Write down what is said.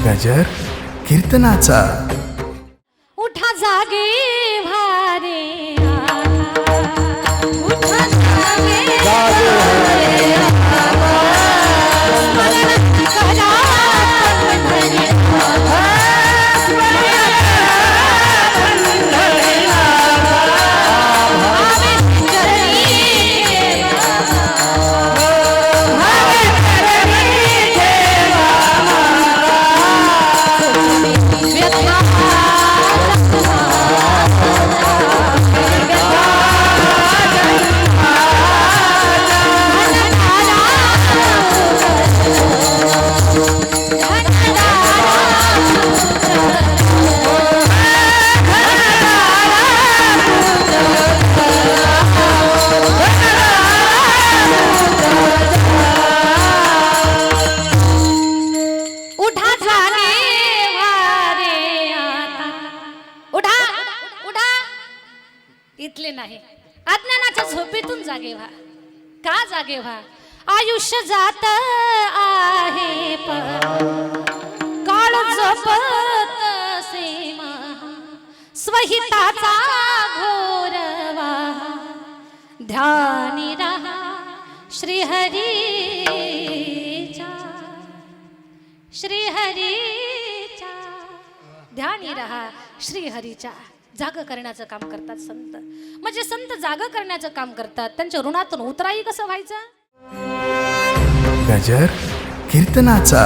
गजर कीर्तनाचा उठा जागे भारे उठा जागे भारे स्मरण करा पंढरी इथले नाही अज्ञानाच्या झोपेतून जागे व्हा का जागे व्हा आयुष्य जात आहे काळ जपत सीमा स्वहिताचा घोरवा ध्यानी रहा श्रीहरीच्या ध्यानी रहा श्रीहरीच्या जाग करण्याचं काम करतात संत म्हणजे संत जाग करण्याचं काम करतात त्यांच्या ऋणातून उतराई कसं व्हायचं गजर कीर्तनाचा